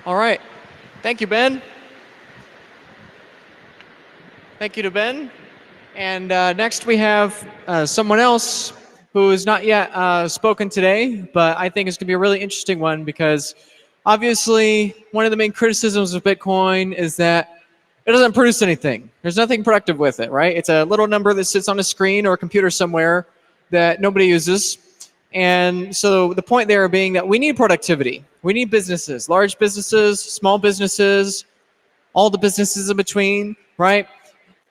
All right. Thank you, Ben. Thank you to Ben. And next we have someone else who has not yet spoken today, but I think it's going to be a really interesting one because obviously one of the main criticisms of Bitcoin is that it doesn't produce anything. There's nothing productive with it, right? It's a little number that sits on a screen or a computer somewhere that nobody uses. And so the point there being that we need productivity. We need businesses, large businesses, small businesses, all the businesses in between, right?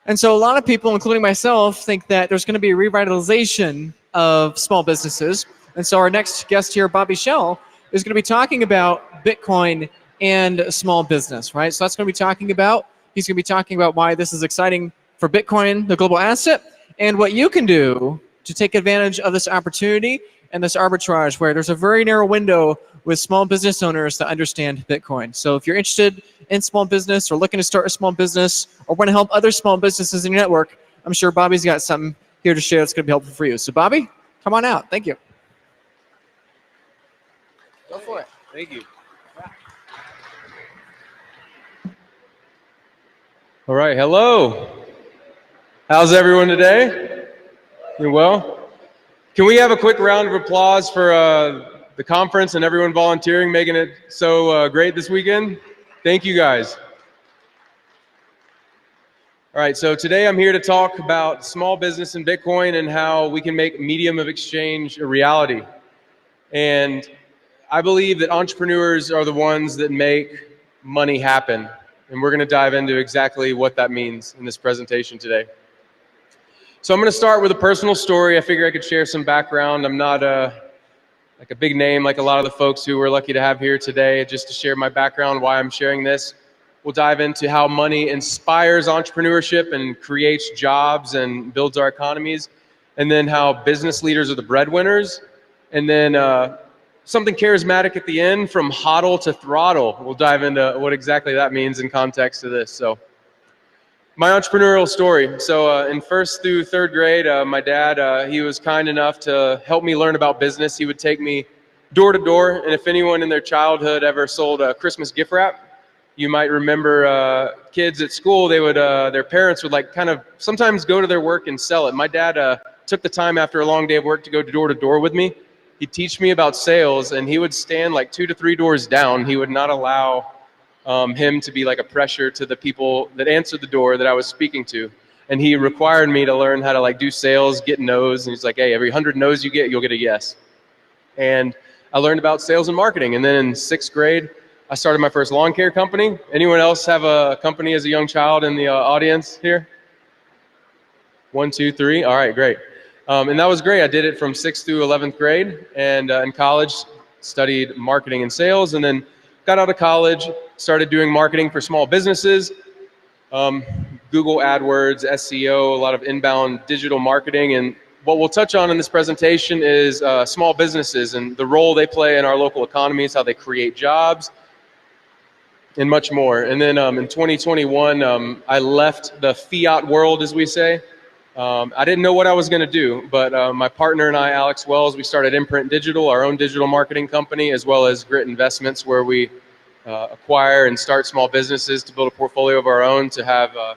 And so a lot of people, including myself, think that there's going to be a revitalization of small businesses. And so our next guest here, Bobby Schell, is going to be talking about Bitcoin and small business, right? So that's going to be talking about, he's going to be talking about why this is exciting for Bitcoin, the global asset, and what you can do to take advantage of this opportunity and this arbitrage where there's a very narrow window with small business owners that understand Bitcoin. So if you're interested in small business or looking to start a small business or want to help other small businesses in your network, I'm sure Bobby's got something here to share that's going to be helpful for you. So Bobby, come on out. Thank you. Go for it. Thank you. All right, hello. How's everyone today? You well? Can we have a quick round of applause for the conference and everyone volunteering, making it so great this weekend? Thank you guys. All right, so today I'm here to talk about small business and Bitcoin and how we can make medium of exchange a reality. And I believe that entrepreneurs are the ones that make money happen. And we're going to dive into exactly what that means in this presentation today. So I'm going to start with a personal story. I figure I could share some background. I'm not like a big name like a lot of the folks who we're lucky to have here today. Just to share my background, why I'm sharing this. We'll dive into how money inspires entrepreneurship and creates jobs and builds our economies. And then how business leaders are the breadwinners. And then something charismatic at the end, from hodl to throttle. We'll dive into what exactly that means in context to this. So, my entrepreneurial story. So in first through third grade, my dad, he was kind enough to help me learn about business. He would take me door to door, and if anyone in their childhood ever sold a Christmas gift wrap, you might remember kids at school, they would, their parents would like kind of sometimes go to their work and sell it. My dad took the time after a long day of work to go door to door with me. He'd teach me about sales, and he would stand like 2 to 3 doors down. He would not allow him to be like a pressure to the people that answered the door that I was speaking to. And he required me to learn how to like do sales, get no's. And he's like, hey, every 100 no's you get, you'll get a yes. And I learned about sales and marketing. And then in 6th grade, I started my first lawn care company. Anyone else have a company as a young child in the audience here? 1, 2, 3. All right, great. And that was great. I did it from 6th through 11th grade. And in college, studied marketing and sales. And then got out of college, started doing marketing for small businesses, Google AdWords, SEO, a lot of inbound digital marketing. And what we'll touch on in this presentation is small businesses and the role they play in our local economies, how they create jobs, and much more. And then in 2021, I left the fiat world, as we say. I didn't know what I was going to do, but my partner and I, Alex Wells, we started Imprint Digital, our own digital marketing company, as well as Grit Investments, where we acquire and start small businesses to build a portfolio of our own to have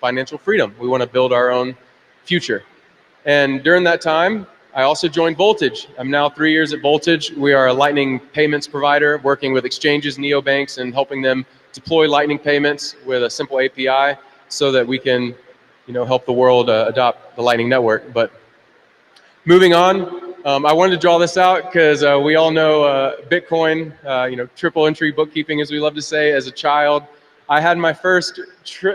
financial freedom. We want to build our own future. And during that time, I also joined Voltage. I'm now 3 years at Voltage. We are a Lightning payments provider, working with exchanges, neobanks, and helping them deploy Lightning payments with a simple API so that we can help the world adopt the Lightning Network. But moving on, I wanted to draw this out because we all know Bitcoin, triple entry bookkeeping, as we love to say. As a child, I had my first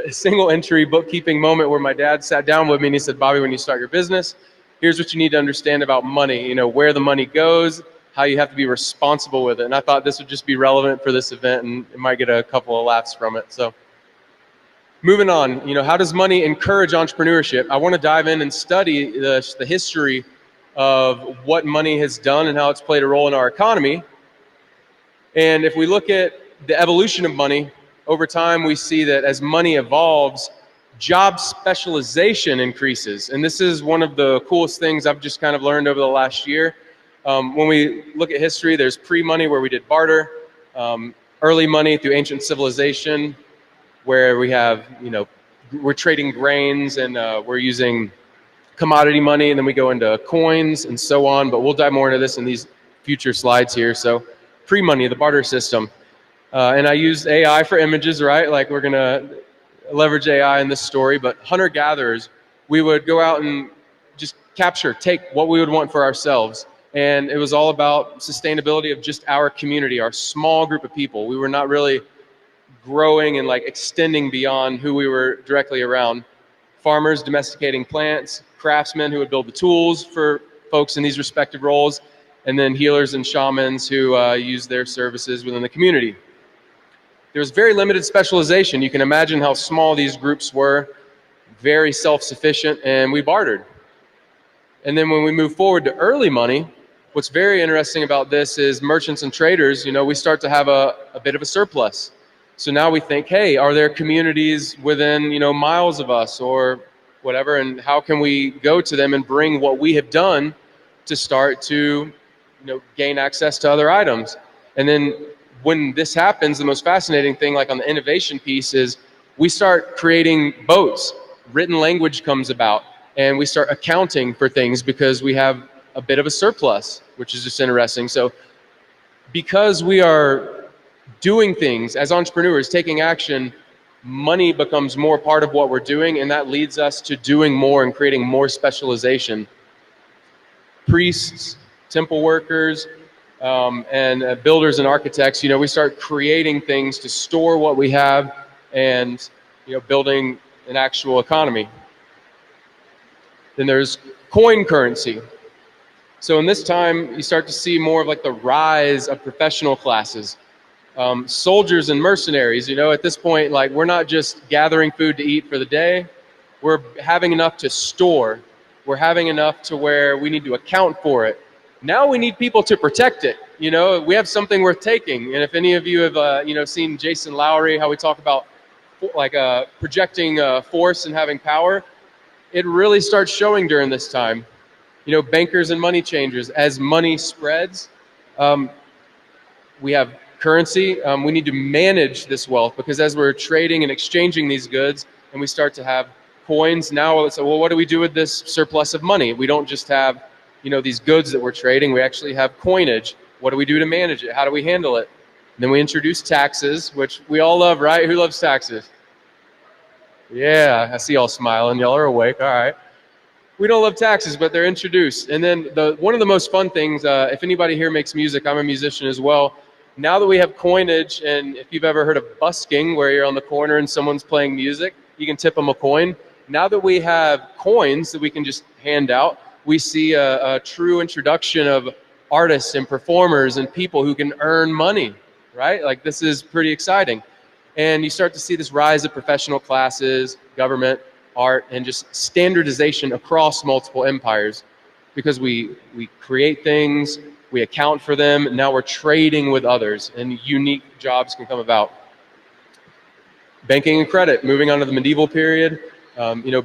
single entry bookkeeping moment where my dad sat down with me and he said, Bobby, when you start your business, here's what you need to understand about money, where the money goes, how you have to be responsible with it. And I thought this would just be relevant for this event, and it might get a couple of laughs from it. So moving on, how does money encourage entrepreneurship? I want to dive in and study the history of what money has done and how it's played a role in our economy. And if we look at the evolution of money, over time we see that as money evolves, job specialization increases. And this is one of the coolest things I've just kind of learned over the last year. When we look at history, there's pre-money where we did barter. early money through ancient civilization, where we have, we're trading grains and we're using commodity money, and then we go into coins and so on. But we'll dive more into this in these future slides here. So pre-money, the barter system. And I used AI for images, right? Like we're going to leverage AI in this story. But hunter-gatherers, we would go out and just take what we would want for ourselves. And it was all about sustainability of just our community, our small group of people. We were not really growing and like extending beyond who we were directly around. Farmers domesticating plants, craftsmen who would build the tools for folks in these respective roles, and then healers and shamans who use their services within the community. There was very limited specialization. You can imagine how small these groups were, very self-sufficient, and we bartered. And then when we move forward to early money, what's very interesting about this is merchants and traders, we start to have a bit of a surplus. So now we think, hey, are there communities within, miles of us or whatever, and how can we go to them and bring what we have done to start to, gain access to other items? And then when this happens, the most fascinating thing, like on the innovation piece, is we start creating boats. Written language comes about, and we start accounting for things because we have a bit of a surplus, which is just interesting. So because we are doing things as entrepreneurs, taking action, money becomes more part of what we're doing, and that leads us to doing more and creating more specialization. Priests, temple workers, and builders and architects, we start creating things to store what we have and, building an actual economy. Then there's coin currency. So in this time, you start to see more of like the rise of professional classes. Soldiers and mercenaries, at this point, like we're not just gathering food to eat for the day, we're having enough to store. We're having enough to where we need to account for it. Now we need people to protect it. We have something worth taking. And if any of you have, seen Jason Lowry, how we talk about like projecting force and having power, it really starts showing during this time. Bankers and money changers, as money spreads, we have currency. We need to manage this wealth, because as we're trading and exchanging these goods and we start to have coins, now it's, well, what do we do with this surplus of money? We don't just have, these goods that we're trading, we actually have coinage. What do we do to manage it? How do we handle it? And then we introduce taxes, which we all love, right? Who loves taxes? Yeah, I see y'all smiling. Y'all are awake. All right. We don't love taxes, but they're introduced. And then one of the most fun things, if anybody here makes music, I'm a musician as well. Now that we have coinage, and if you've ever heard of busking, where you're on the corner and someone's playing music, you can tip them a coin. Now that we have coins that we can just hand out, we see a true introduction of artists and performers and people who can earn money, right? Like this is pretty exciting. And you start to see this rise of professional classes, government, art, and just standardization across multiple empires, because we create things, we account for them, and now we're trading with others, and unique jobs can come about. Banking and credit, moving on to the medieval period,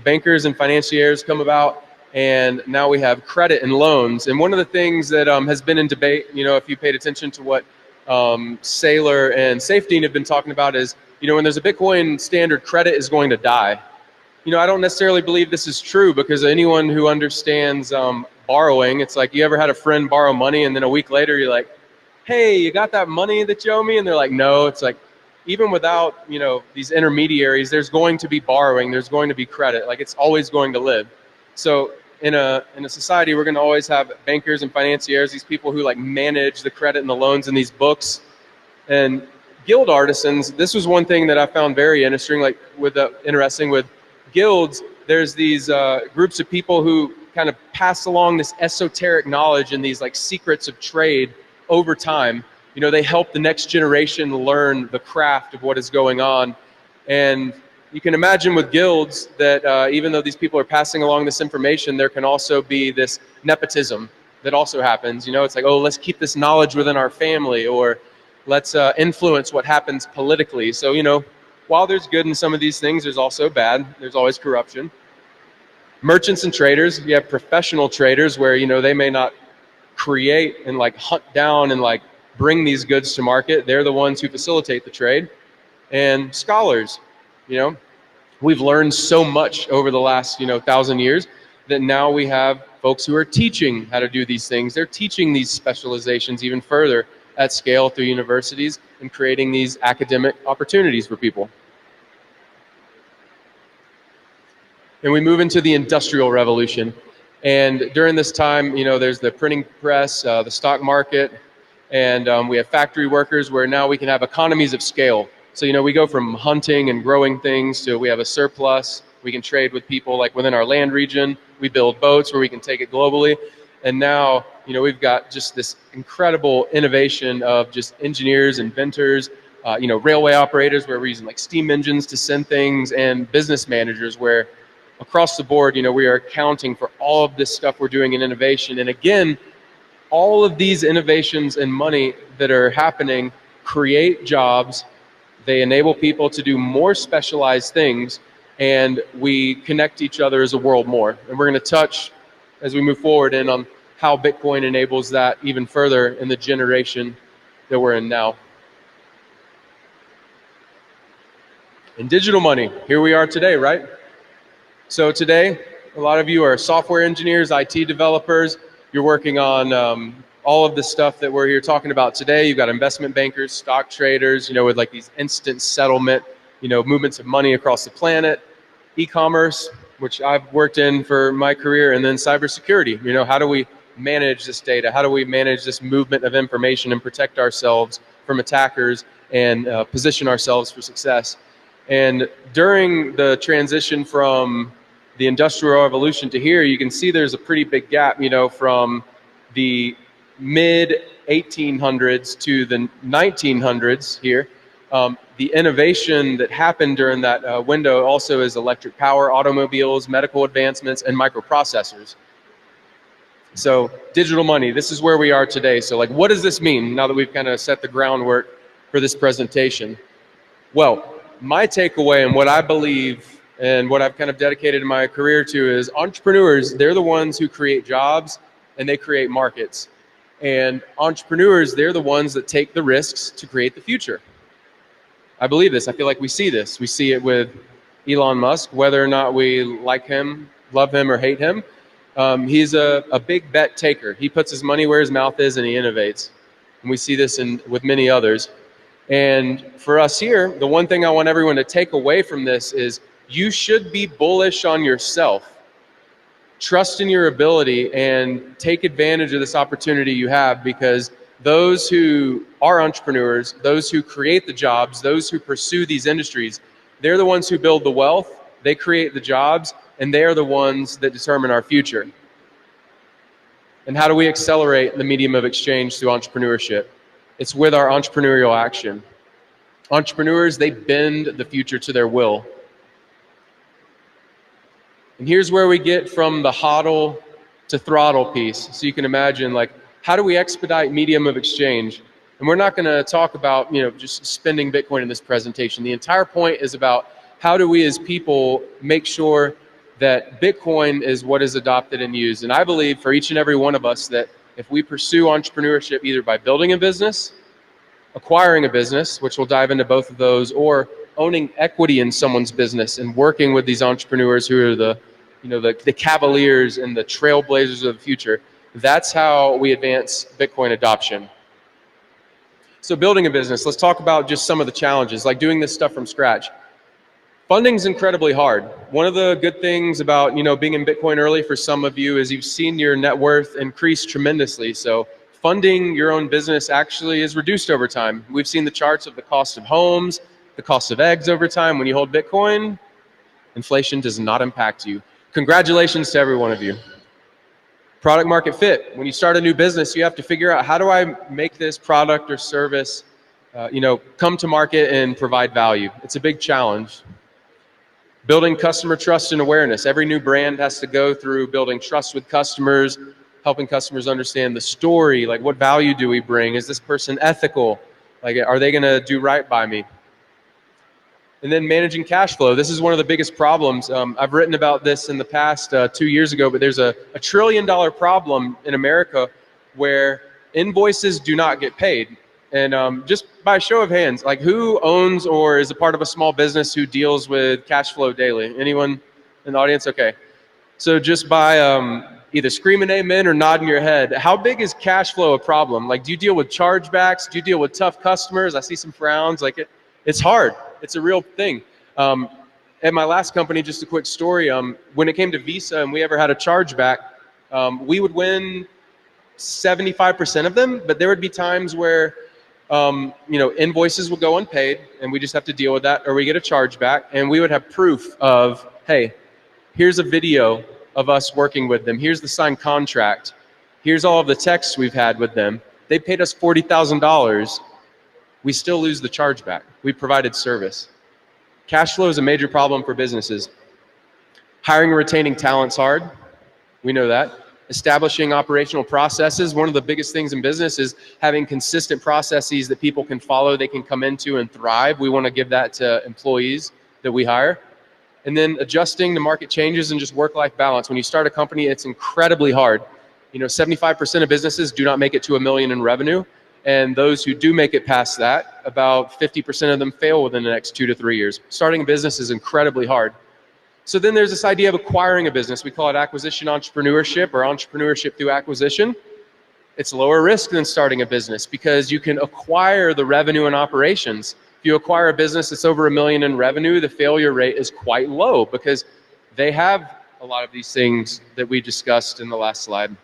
bankers and financiers come about, and now we have credit and loans. And one of the things that has been in debate, if you paid attention to what Saylor and Safety have been talking about, is, when there's a Bitcoin standard, credit is going to die. I don't necessarily believe this is true, because anyone who understands borrowing, it's like, you ever had a friend borrow money and then a week later you're like, hey, you got that money that you owe me? And they're like, no. It's like, even without, these intermediaries, there's going to be borrowing, there's going to be credit. Like, it's always going to live. So in a society, we're going to always have bankers and financiers, these people who like manage the credit and the loans in these books. And guild artisans, this was one thing that I found very interesting, like with guilds, there's these groups of people who kind of pass along this esoteric knowledge and these like secrets of trade over time. They help the next generation learn the craft of what is going on. And you can imagine with guilds that even though these people are passing along this information, there can also be this nepotism that also happens. It's like, oh, let's keep this knowledge within our family, or let's influence what happens politically. So, while there's good in some of these things, there's also bad. There's always corruption. Merchants and traders, you have professional traders where, they may not create and like hunt down and like bring these goods to market. They're the ones who facilitate the trade. And scholars, you know, we've learned so much over the last, 1,000 years that now we have folks who are teaching how to do these things. They're teaching these specializations even further at scale through universities and creating these academic opportunities for people. And we move into the Industrial Revolution. And during this time, there's the printing press, the stock market, and we have factory workers where now we can have economies of scale. So, we go from hunting and growing things to we have a surplus. We can trade with people like within our land region. We build boats where we can take it globally. And now, we've got just this incredible innovation of just engineers, inventors, railway operators where we're using like steam engines to send things, and business managers where across the board, we are accounting for all of this stuff we're doing in innovation. And again, all of these innovations and money that are happening create jobs. They enable people to do more specialized things, and we connect each other as a world more. And we're going to touch, as we move forward, in on how Bitcoin enables that even further in the generation that we're in now. And digital money, here we are today, right? So today, a lot of you are software engineers, IT developers. You're working on all of the stuff that we're here talking about today. You've got investment bankers, stock traders, with like these instant settlement, movements of money across the planet, e-commerce, which I've worked in for my career, and then cybersecurity. How do we manage this data? How do we manage this movement of information and protect ourselves from attackers and position ourselves for success? And during the transition from the Industrial Revolution to here, you can see there's a pretty big gap, from the mid 1800s to the 1900s here. The innovation that happened during that window also is electric power, automobiles, medical advancements, and microprocessors. So digital money, this is where we are today. So like, what does this mean now that we've kind of set the groundwork for this presentation? Well, my takeaway and what I believe and what I've kind of dedicated my career to is entrepreneurs, they're the ones who create jobs and they create markets. And entrepreneurs, they're the ones that take the risks to create the future. I believe this. I feel like we see this. We see it with Elon Musk, whether or not we like him, love him, or hate him. He's a big bet taker. He puts his money where his mouth is and he innovates. And we see this with many others. And for us here, the one thing I want everyone to take away from this is you should be bullish on yourself. Trust in your ability and take advantage of this opportunity you have, because those who are entrepreneurs, those who create the jobs, those who pursue these industries, they're the ones who build the wealth, they create the jobs, and they are the ones that determine our future. And how do we accelerate the medium of exchange through entrepreneurship? It's with our entrepreneurial action. Entrepreneurs, they bend the future to their will. And here's where we get from the hodl to throttle piece. So you can imagine, like, how do we expedite medium of exchange? And we're not going to talk about, just spending Bitcoin in this presentation. The entire point is about how do we as people make sure that Bitcoin is what is adopted and used. And I believe for each and every one of us that if we pursue entrepreneurship either by building a business, acquiring a business, which we'll dive into both of those, or owning equity in someone's business and working with these entrepreneurs who are the cavaliers and the trailblazers of the future, that's how we advance Bitcoin adoption. So building a business, let's talk about just some of the challenges, like doing this stuff from scratch. Funding's incredibly hard. One of the good things about being in Bitcoin early for some of you is you've seen your net worth increase tremendously. So funding your own business actually is reduced over time. We've seen the charts of the cost of homes, the cost of eggs over time. When you hold Bitcoin, inflation does not impact you. Congratulations to every one of you. Product market fit. When you start a new business, you have to figure out, how do I make this product or service come to market and provide value? It's a big challenge. Building customer trust and awareness. Every new brand has to go through building trust with customers, helping customers understand the story, like what value do we bring? Is this person ethical? Like, are they gonna do right by me? And then managing cash flow. This is one of the biggest problems. I've written about this in the past 2 years ago, but there's a $1 trillion problem in America where invoices do not get paid. And just by a show of hands, like who owns or is a part of a small business who deals with cash flow daily? Anyone in the audience? Okay. So just by either screaming amen or nodding your head, how big is cash flow a problem? Like, do you deal with chargebacks? Do you deal with tough customers? I see some frowns. Like it's hard. It's a real thing. At my last company, just a quick story, when it came to Visa and we ever had a chargeback, we would win 75% of them, but there would be times where invoices would go unpaid and we just have to deal with that, or we get a chargeback and we would have proof of, hey, here's a video of us working with them. Here's the signed contract. Here's all of the texts we've had with them. They paid us $40,000. We still lose the chargeback. We provided service. Cash flow is a major problem for businesses. Hiring and retaining talent's hard. We know that. Establishing operational processes. One of the biggest things in business is having consistent processes that people can follow, they can come into and thrive. We want to give that to employees that we hire. And then adjusting to market changes and just work-life balance. When you start a company, it's incredibly hard. 75% of businesses do not make it to $1 million in revenue. And those who do make it past that, about 50% of them fail within the next 2 to 3 years. Starting a business is incredibly hard. So then there's this idea of acquiring a business. We call it acquisition entrepreneurship or entrepreneurship through acquisition. It's lower risk than starting a business because you can acquire the revenue and operations. If you acquire a business that's over $1 million in revenue, the failure rate is quite low because they have a lot of these things that we discussed in the last slide.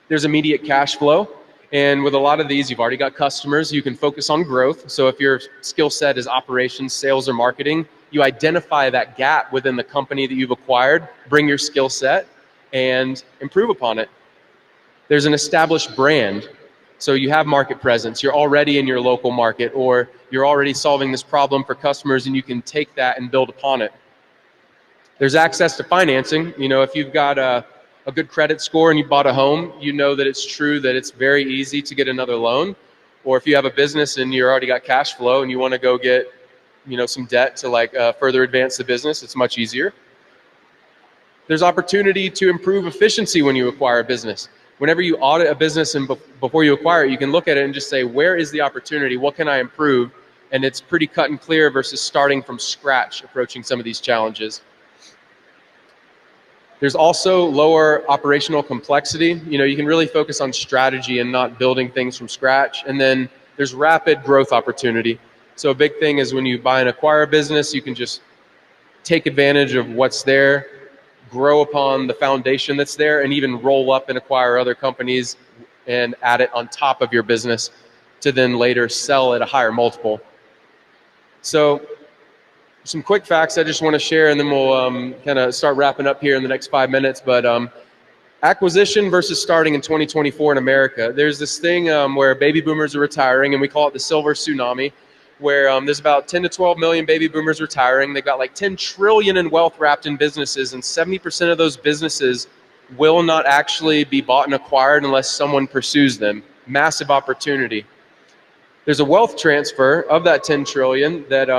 There's immediate cash flow. And with a lot of these, you've already got customers. You can focus on growth. So if your skill set is operations, sales, or marketing, you identify that gap within the company that you've acquired, bring your skill set, and improve upon it. There's an established brand. So you have market presence. You're already in your local market, or you're already solving this problem for customers, and you can take that and build upon it. There's access to financing. If you've got a good credit score and you bought a home, you know that it's true that it's very easy to get another loan. Or if you have a business and you already got cash flow and you want to go get some debt to further advance the business, it's much easier. There's opportunity to improve efficiency when you acquire a business. Whenever you audit a business and before you acquire it, you can look at it and just say, where is the opportunity? What can I improve? And it's pretty cut and clear versus starting from scratch, approaching some of these challenges. There's also lower operational complexity. You can really focus on strategy and not building things from scratch. And then there's rapid growth opportunity. So a big thing is when you buy and acquire a business, you can just take advantage of what's there, grow upon the foundation that's there, and even roll up and acquire other companies and add it on top of your business to then later sell at a higher multiple. So some quick facts I just want to share, and then we'll kind of start wrapping up here in the next 5 minutes. But acquisition versus starting in 2024 in America. There's this thing where baby boomers are retiring, and we call it the silver tsunami, where there's about 10 to 12 million baby boomers retiring. They've got like 10 trillion in wealth wrapped in businesses, and 70% of those businesses will not actually be bought and acquired unless someone pursues them. Massive opportunity. There's a wealth transfer of that 10 trillion that,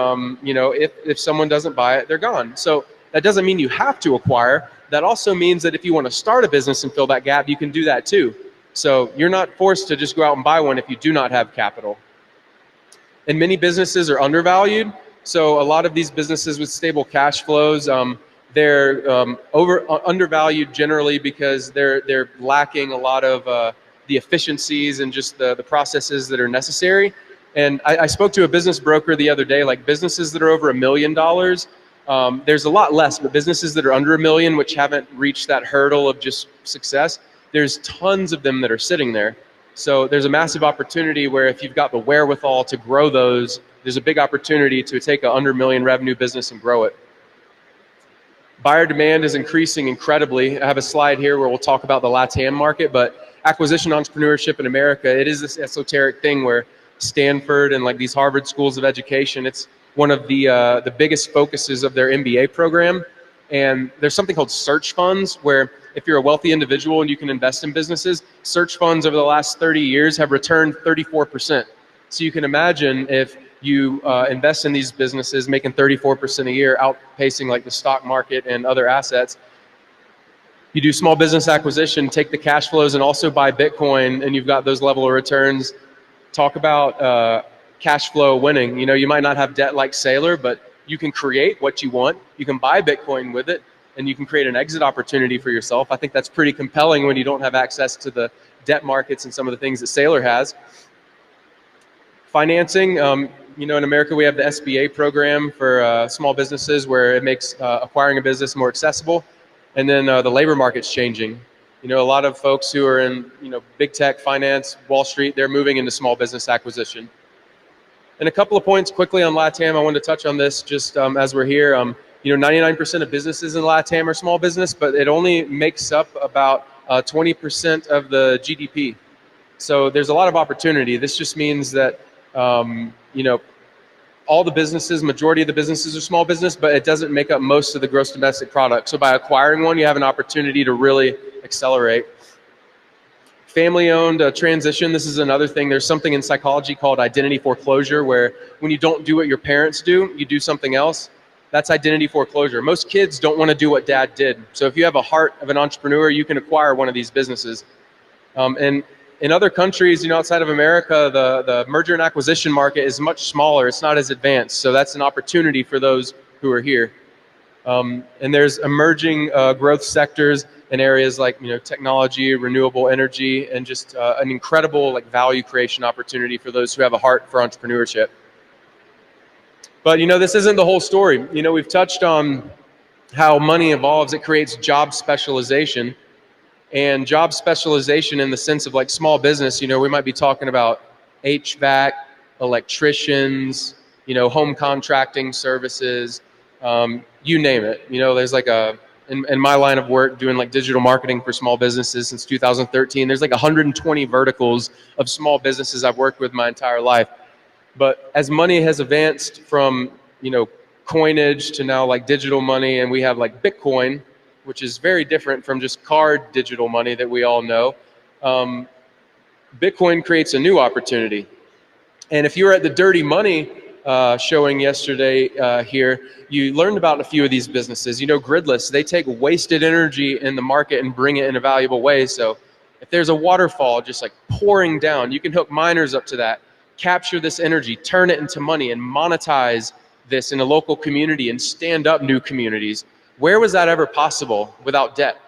if someone doesn't buy it, they're gone. So that doesn't mean you have to acquire. That also means that if you want to start a business and fill that gap, you can do that too. So you're not forced to just go out and buy one if you do not have capital. And many businesses are undervalued. So a lot of these businesses with stable cash flows, they're undervalued generally because they're lacking a lot of the efficiencies and just the processes that are necessary. And I spoke to a business broker the other day, like businesses that are over $1 million, there's a lot less, but businesses that are under $1 million, which haven't reached that hurdle of just success, there's tons of them that are sitting there. So there's a massive opportunity where if you've got the wherewithal to grow those, there's a big opportunity to take an under $1 million revenue business and grow it. Buyer demand is increasing incredibly. I have a slide here where we'll talk about the LATAM market, but acquisition entrepreneurship in America, it is this esoteric thing where Stanford and like these Harvard schools of education, it's one of the biggest focuses of their MBA program. And there's something called search funds where if you're a wealthy individual and you can invest in businesses, search funds over the last 30 years have returned 34%. So you can imagine if you invest in these businesses making 34% a year, outpacing like the stock market and other assets. You do small business acquisition, take the cash flows and also buy Bitcoin, and you've got those level of returns talk about cash flow winning. You know, you might not have debt like Sailor, but you can create what you want. You can buy Bitcoin with it, and you can create an exit opportunity for yourself. I think that's pretty compelling when you don't have access to the debt markets and some of the things that Sailor has. Financing, you know, in America we have the SBA program for small businesses where it makes acquiring a business more accessible. And then the labor market's changing. You know, a lot of folks who are in, you know, big tech, finance, Wall Street, they're moving into small business acquisition. And a couple of points quickly on LATAM. I wanted to touch on this just as we're here. You know, 99% of businesses in LATAM are small business, but it only makes up about 20% of the GDP. So there's a lot of opportunity. This just means that you know, all the businesses, majority of the businesses are small business, but it doesn't make up most of the gross domestic product. So by acquiring one, you have an opportunity to really accelerate. Family-owned transition, this is another thing. There's something in psychology called identity foreclosure, where when you don't do what your parents do, you do something else. That's identity foreclosure. Most kids don't want to do what dad did. So if you have a heart of an entrepreneur, you can acquire one of these businesses. And in other countries, you know, outside of America, the merger and acquisition market is much smaller. It's not as advanced. So that's an opportunity for those who are here. And there's emerging growth sectors in areas like, you know, technology, renewable energy, and just an incredible like value creation opportunity for those who have a heart for entrepreneurship. But, you know, this isn't the whole story. You know, we've touched on how money evolves. It creates job specialization. And job specialization in the sense of like small business, you know, we might be talking about HVAC, electricians, you know, home contracting services, you name it. You know, there's like in my line of work doing like digital marketing for small businesses since 2013, there's like 120 verticals of small businesses I've worked with my entire life. But as money has advanced from, you know, coinage to now like digital money, and we have like Bitcoin, which is very different from just card digital money that we all know. Bitcoin creates a new opportunity. And if you were at the Dirty Money showing yesterday here, you learned about a few of these businesses. You know, Gridless, they take wasted energy in the market and bring it in a valuable way. So if there's a waterfall just like pouring down, you can hook miners up to that, capture this energy, turn it into money, and monetize this in a local community and stand up new communities. Where was that ever possible without debt?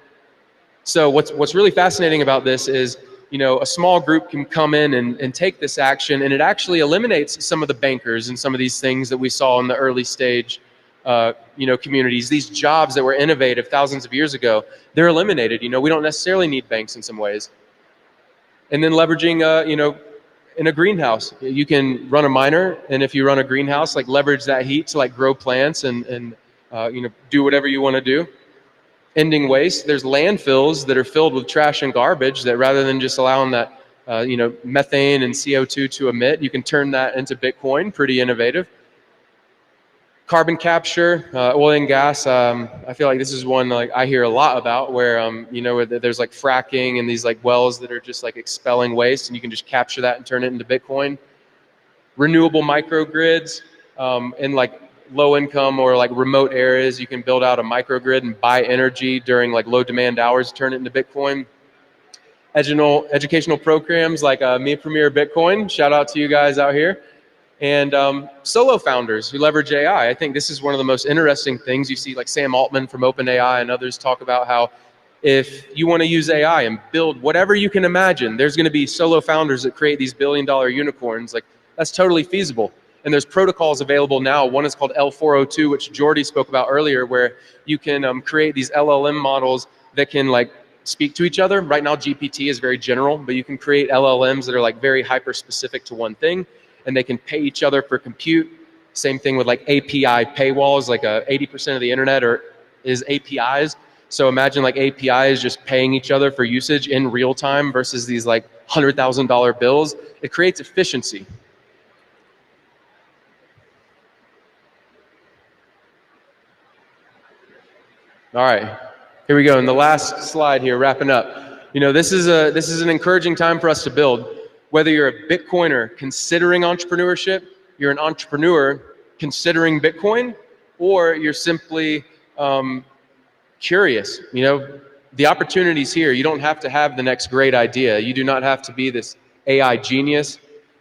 So what's really fascinating about this is, you know, a small group can come in and take this action, and it actually eliminates some of the bankers and some of these things that we saw in the early stage, you know, communities. These jobs that were innovative thousands of years ago, they're eliminated. You know, we don't necessarily need banks in some ways. And then leveraging, you know, in a greenhouse, you can run a miner, and if you run a greenhouse, like leverage that heat to like grow plants and you know, do whatever you want to do. Ending waste. There's landfills that are filled with trash and garbage that rather than just allowing that, you know, methane and CO2 to emit, you can turn that into Bitcoin. Pretty innovative. Carbon capture, oil and gas. I feel like this is one like I hear a lot about, where you know, where there's like fracking and these like wells that are just like expelling waste, and you can just capture that and turn it into Bitcoin. Renewable microgrids, and like low income or like remote areas, you can build out a microgrid and buy energy during like low demand hours, turn it into Bitcoin. Educational programs like Me Premier Bitcoin, shout out to you guys out here. And solo founders who leverage AI. I think this is one of the most interesting things. You see like Sam Altman from OpenAI and others talk about how if you want to use AI and build whatever you can imagine, there's going to be solo founders that create these billion-dollar unicorns. Like, that's totally feasible. And there's protocols available now. One is called L402, which Jordy spoke about earlier, where you can create these LLM models that can like speak to each other. Right now, GPT is very general, but you can create LLMs that are like very hyper specific to one thing, and they can pay each other for compute. Same thing with like API paywalls. Like 80% of the internet is APIs. So imagine like APIs just paying each other for usage in real time versus these like $100,000 bills. It creates efficiency. All right, here we go. In the last slide here, wrapping up. You know, this is an encouraging time for us to build. Whether you're a Bitcoiner considering entrepreneurship, you're an entrepreneur considering Bitcoin, or you're simply curious. You know, the opportunity's here. You don't have to have the next great idea. You do not have to be this AI genius.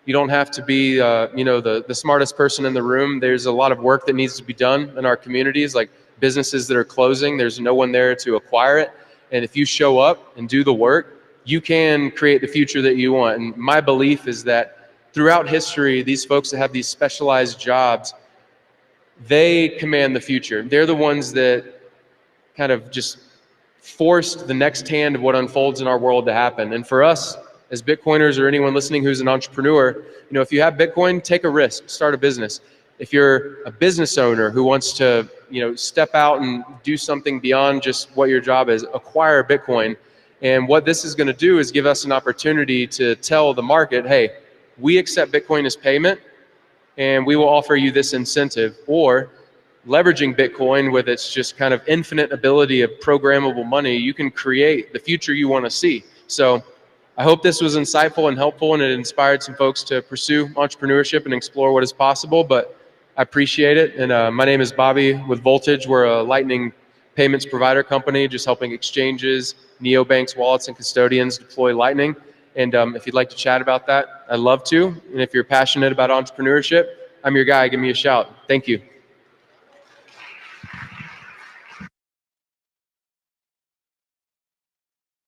You don't have to be, the smartest person in the room. There's a lot of work that needs to be done in our communities, like businesses that are closing. There's no one there to acquire it. And if you show up and do the work, you can create the future that you want. And my belief is that throughout history, these folks that have these specialized jobs, they command the future. They're the ones that kind of just forced the next hand of what unfolds in our world to happen. And for us, as Bitcoiners or anyone listening who's an entrepreneur, if you have Bitcoin, take a risk, start a business. If you're a business owner who wants to, step out and do something beyond just what your job is, acquire Bitcoin. And what this is going to do is give us an opportunity to tell the market, hey, we accept Bitcoin as payment, and we will offer you this incentive. Or leveraging Bitcoin with its just kind of infinite ability of programmable money, you can create the future you want to see. So I hope this was insightful and helpful, and it inspired some folks to pursue entrepreneurship and explore what is possible. But I appreciate it. And my name is Bobby with Voltage. We're a Lightning payments provider company, just helping exchanges, neobanks, wallets, and custodians deploy Lightning. And if you'd like to chat about that, I'd love to. And if you're passionate about entrepreneurship, I'm your guy. Give me a shout. Thank you.